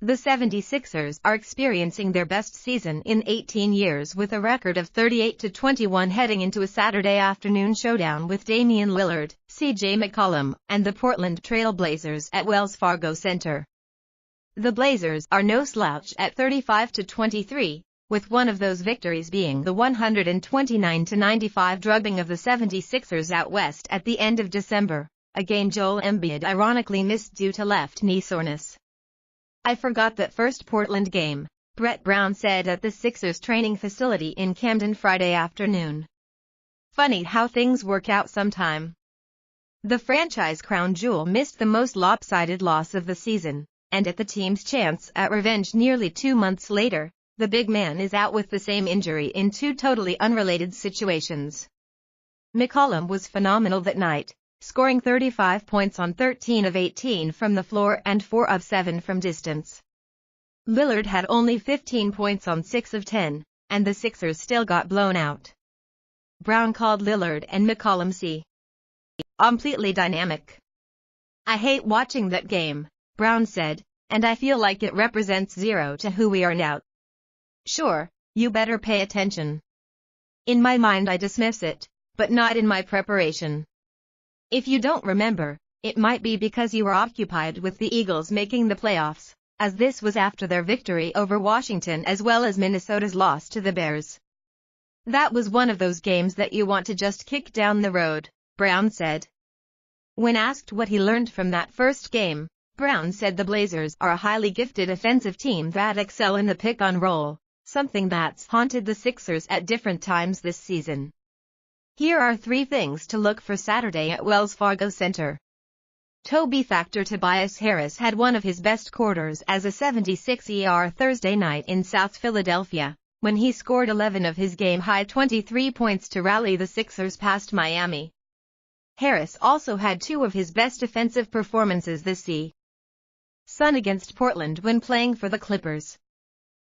The 76ers are experiencing their best season in 18 years with a record of 38-21 heading into a Saturday afternoon showdown with Damian Lillard, CJ McCollum, and the Portland Trailblazers at Wells Fargo Center. The Blazers are no slouch at 35-23, with one of those victories being the 129-95 drubbing of the 76ers out west at the end of December, a game Joel Embiid ironically missed due to left knee soreness. "I forgot that first Portland game," Brett Brown said at the Sixers training facility in Camden Friday afternoon. "Funny how things work out sometime." The franchise crown jewel missed the most lopsided loss of the season, and at the team's chance at revenge nearly 2 months later, the big man is out with the same injury in two totally unrelated situations. McCollum was phenomenal that night, scoring 35 points on 13 of 18 from the floor and 4 of 7 from distance. Lillard had only 15 points on 6 of 10, and the Sixers still got blown out. Brown called Lillard and McCollum completely dynamic. "I hate watching that game," Brown said, "and I feel like it represents zero to who we are now. Sure, you better pay attention. In my mind I dismiss it, but not in my preparation. If you don't remember, it might be because you were occupied with the Eagles making the playoffs, as this was after their victory over Washington as well as Minnesota's loss to the Bears. That was one of those games that you want to just kick down the road," Brown said. When asked what he learned from that first game, Brown said the Blazers are a highly gifted offensive team that excel in the pick-and-roll, something that's haunted the Sixers at different times this season. Here are 3 things to look for Saturday at Wells Fargo Center. Toby Factor Tobias Harris had one of his best quarters as a 76er Thursday night in South Philadelphia, when he scored 11 of his game-high 23 points to rally the Sixers past Miami. Harris also had 2 of his best defensive performances this season against Portland when playing for the Clippers.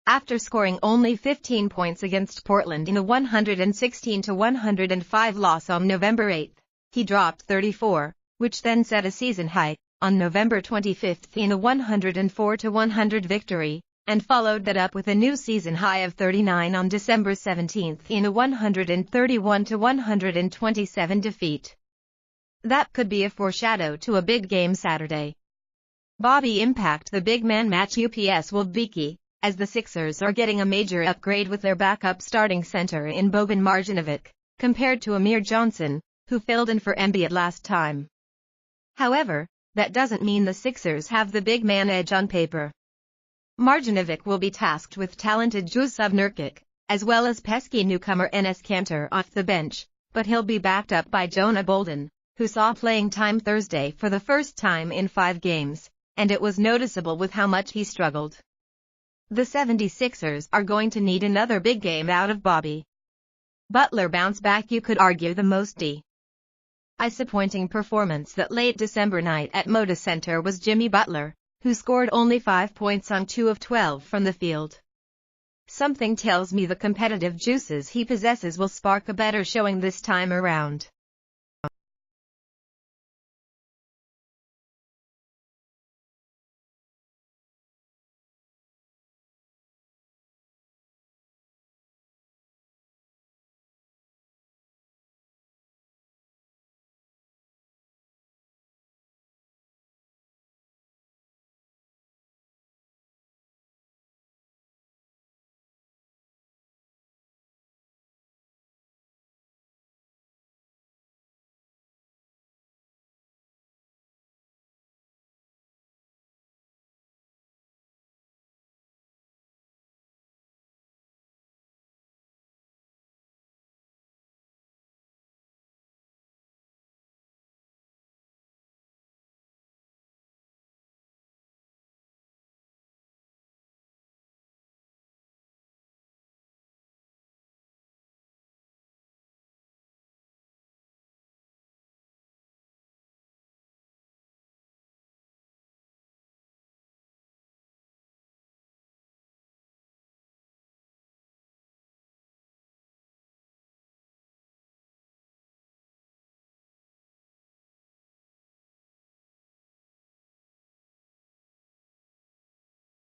After scoring only 15 points against Portland in a 116-105 loss on November 8, he dropped 34, which then set a season high, on November 25 in a 104-100 victory, and followed that up with a new season high of 39 on December 17 in a 131-127 defeat. That could be a foreshadow to a big game Saturday. Bobby impact the big man match UPS will Vicky, as the Sixers are getting a major upgrade with their backup starting center in Boban Marjanovic, compared to Amir Johnson, who filled in for Embiid last time. However, that doesn't mean the Sixers have the big man edge on paper. Marjanovic will be tasked with talented Jusuf Nurkic, as well as pesky newcomer Enes Kanter off the bench, but he'll be backed up by Jonah Bolden, who saw playing time Thursday for the first time in 5 games, and it was noticeable with how much he struggled. The 76ers are going to need another big game out of Bobby. Butler bounced back, you could argue the most disappointing performance that late December night at Moda Center was Jimmy Butler, who scored only 5 points on 2 of 12 from the field. Something tells me the competitive juices he possesses will spark a better showing this time around.